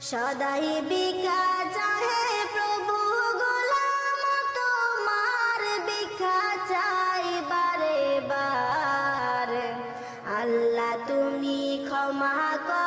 সদাই ভিক্ষা চাহে প্রভু, গোলাম তোমার ভিক্ষা চাই বারে বার। আল্লাহ তুমি ক্ষমা কর।